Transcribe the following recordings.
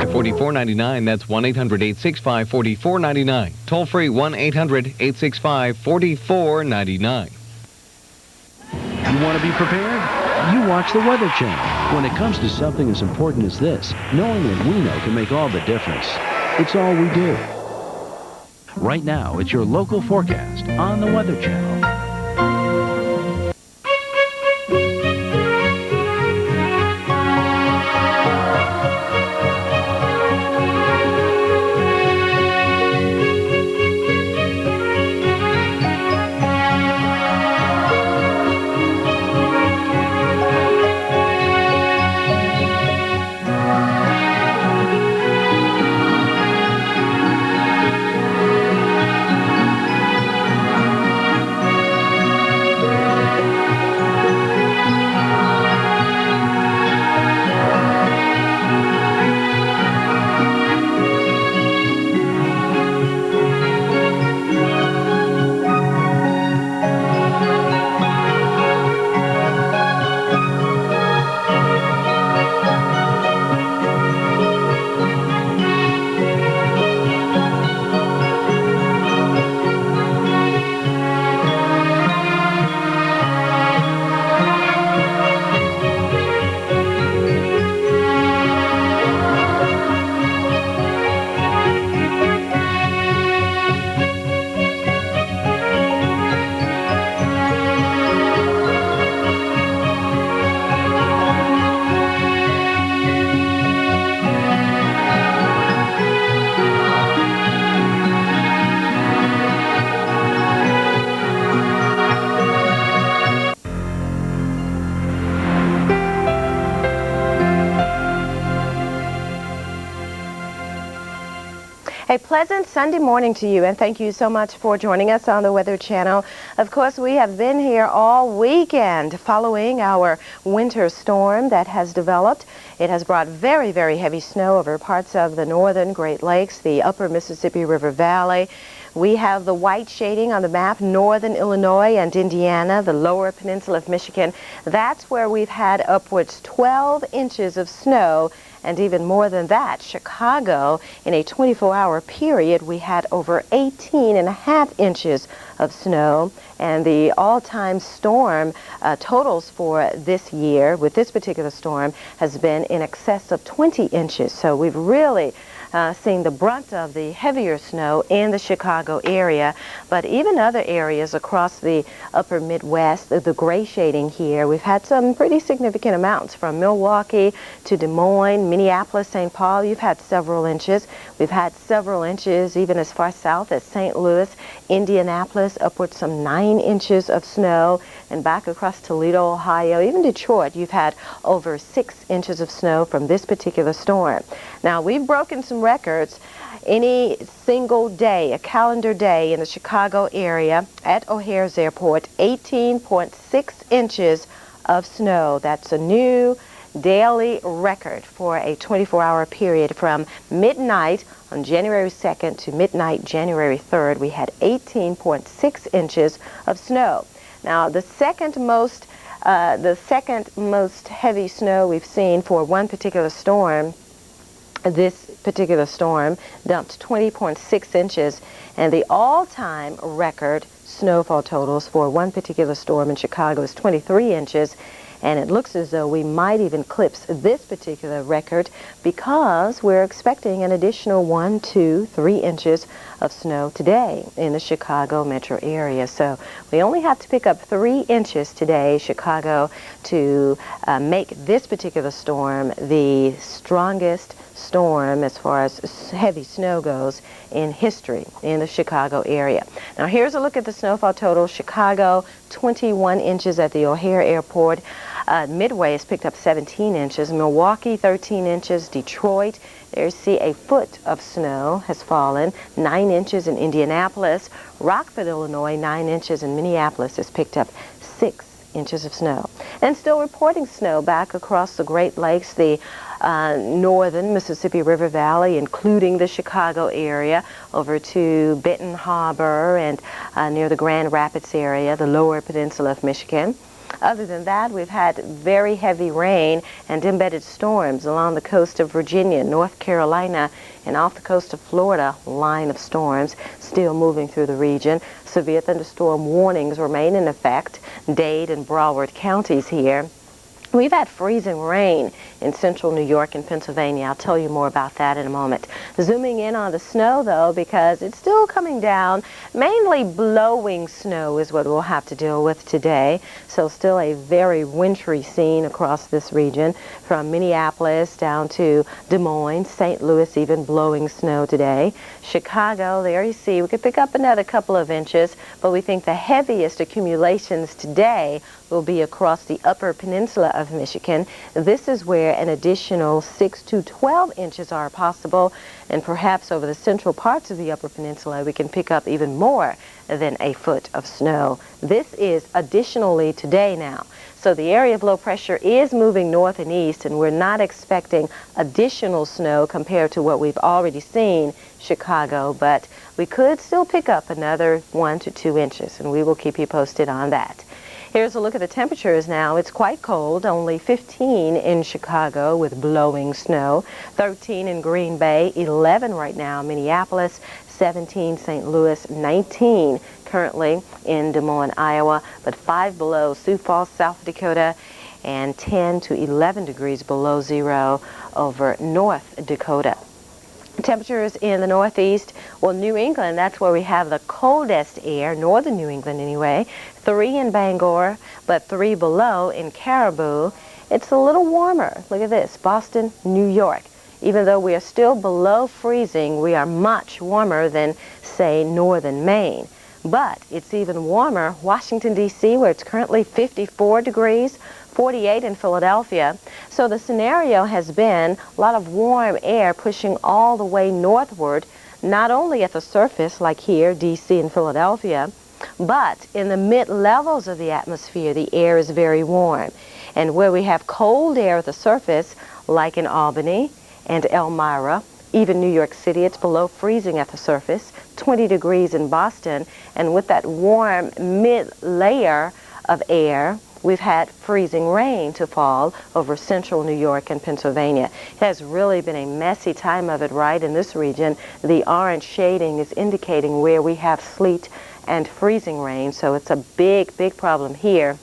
1-800-865-4499. That's 1-800-865-4499. Toll free 1-800-865-4499. You want to be prepared? You watch the Weather Channel. When it comes to something as important as this, knowing what we know can make all the difference. It's all we do. Right now, it's your local forecast on the Weather Channel. A pleasant Sunday morning to you, and thank you so much for joining us on the Weather Channel. Of course, we have been here all weekend following our winter storm that has developed. It has brought very, very heavy snow over parts of the northern Great Lakes, the upper Mississippi River Valley. We have the white shading on the map, northern Illinois and Indiana, the lower peninsula of Michigan. That's where we've had upwards 12 inches of snow. And even more than that, Chicago, in a 24-hour period, we had over 18.5 inches of snow. And the all-time storm totals for this year, with this particular storm, has been in excess of 20 inches. So we've really seen the brunt of the heavier snow in the Chicago area. But even other areas across the upper Midwest, the gray shading here, we've had some pretty significant amounts from Milwaukee to Des Moines, Minneapolis, St. Paul. You've had several inches. We've had several inches even as far south as St. Louis, Indianapolis, upwards some 9 inches of snow. And back across Toledo, Ohio, even Detroit, you've had over 6 inches of snow from this particular storm. Now, we've broken some records. Any single day, a calendar day in the Chicago area at O'Hare's Airport, 18.6 inches of snow. That's a new daily record for a 24-hour period from midnight on January 2nd to midnight January 3rd. We had 18.6 inches of snow. Now, the second most heavy snow we've seen for one particular storm, this particular storm dumped 20.6 inches, and the all-time record snowfall totals for one particular storm in Chicago is 23 inches. And it looks as though we might even eclipse this particular record because we're expecting an additional 1, 2, 3 inches of snow today in the Chicago metro area. So we only have to pick up 3 inches today, Chicago, to make this particular storm the strongest storm as far as heavy snow goes in history in the Chicago area. Now here's a look at the snowfall total. Chicago, 21 inches at the O'Hare Airport. Midway has picked up 17 inches. Milwaukee, 13 inches. Detroit, there's a foot of snow has fallen. 9 inches in Indianapolis. Rockford, Illinois, 9 inches. And Minneapolis has picked up 6 inches of snow. And still reporting snow back across the Great Lakes, the northern Mississippi River Valley, including the Chicago area, over to Benton Harbor and near the Grand Rapids area, the lower peninsula of Michigan. Other than that, we've had very heavy rain and embedded storms along the coast of Virginia, North Carolina, and off the coast of Florida. Line of storms still moving through the region. Severe thunderstorm warnings remain in effect. Dade and Broward counties here. We've had freezing rain in central New York and Pennsylvania. I'll tell you more about that in a moment. Zooming in on the snow, though, because it's still coming down. Mainly blowing snow is what we'll have to deal with today. So still a very wintry scene across this region, from Minneapolis down to Des Moines, St. Louis, even blowing snow today. Chicago, there you see, we could pick up another couple of inches, but we think the heaviest accumulations today will be across the upper peninsula of Michigan. This is where an additional 6 to 12 inches are possible, and perhaps over the central parts of the upper peninsula we can pick up even more than a foot of snow. This is additionally today now. So the area of low pressure is moving north and east, and we're not expecting additional snow compared to what we've already seen Chicago, but we could still pick up another 1 to 2 inches, and we will keep you posted on that. Here's a look at the temperatures now. It's quite cold, only 15 in Chicago with blowing snow, 13 in Green Bay, 11 right now in Minneapolis, 17 St. Louis, 19 currently in Des Moines, Iowa, but 5 below Sioux Falls, South Dakota, and 10 to 11 degrees below zero over North Dakota. Temperatures in the Northeast, well, New England, that's where we have the coldest air, northern New England anyway. 3 in Bangor, but 3 below in Caribou. It's a little warmer. Look at this, Boston, New York. Even though we are still below freezing, we are much warmer than, say, northern Maine. But it's even warmer, Washington, D.C., where it's currently 54 degrees, 48 in Philadelphia. So the scenario has been a lot of warm air pushing all the way northward, not only at the surface like here, D.C. and Philadelphia, but in the mid-levels of the atmosphere, the air is very warm. And where we have cold air at the surface, like in Albany and Elmira, even New York City, it's below freezing at the surface, 20 degrees in Boston, and with that warm mid-layer of air, we've had freezing rain to fall over central New York and Pennsylvania. It has really been a messy time of it right in this region. The orange shading is indicating where we have sleet and freezing rain, so it's a big, big problem here.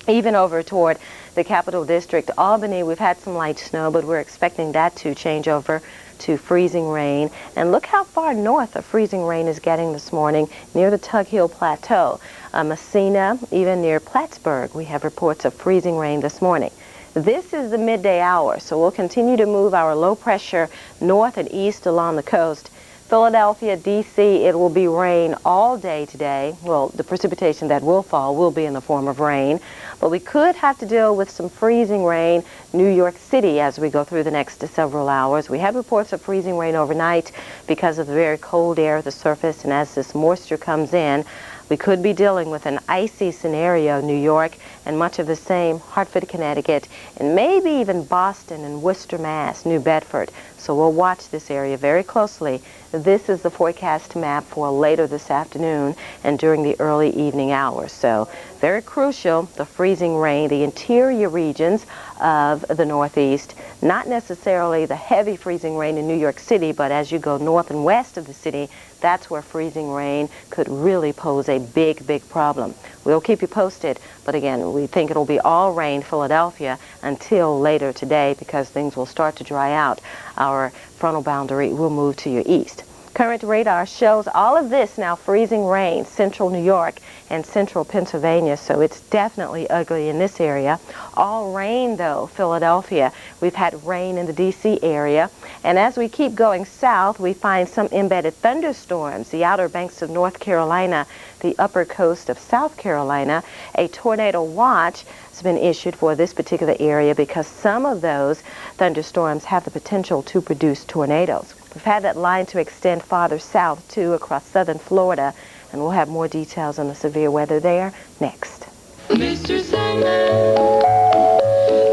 Even over toward the Capital District, Albany, we've had some light snow, but we're expecting that to change over to freezing rain. And look how far north the freezing rain is getting this morning near the Tug Hill Plateau. Messina, even near Plattsburgh, we have reports of freezing rain this morning. This is the midday hour, so we'll continue to move our low pressure north and east along the coast. Philadelphia, D.C., it will be rain all day today. Well, the precipitation that will fall will be in the form of rain. But we could have to deal with some freezing rain New York City as we go through the next several hours. We have reports of freezing rain overnight because of the very cold air at the surface, and as this moisture comes in, we could be dealing with an icy scenario, New York, and much of the same, Hartford, Connecticut, and maybe even Boston and Worcester, Mass, New Bedford. So we'll watch this area very closely. This is the forecast map for later this afternoon and during the early evening hours. So very crucial, the freezing rain, the interior regions of the Northeast, not necessarily the heavy freezing rain in New York City, but as you go north and west of the city, that's where freezing rain could really pose a big, big problem. We'll keep you posted, but again, we think it'll be all rain Philadelphia until later today because things will start to dry out. Our frontal boundary will move to your east. Current radar shows all of this now freezing rain, central New York and central Pennsylvania, so it's definitely ugly in this area. All rain, though, Philadelphia. We've had rain in the D.C. area, and as we keep going south, we find some embedded thunderstorms, the outer banks of North Carolina, the upper coast of South Carolina. A tornado watch has been issued for this particular area because some of those thunderstorms have the potential to produce tornadoes. We've had that line to extend farther south, too, across southern Florida, and we'll have more details on the severe weather there next. Mr. Sandman.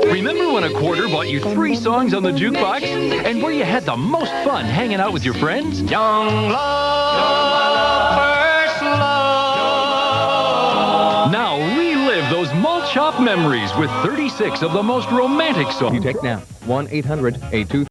Remember when a quarter bought you 3 songs on the jukebox? And where you had the most fun hanging out with your friends? Young love, first love. Now relive those mulch shop memories with 36 of the most romantic songs. You text now 1-800-82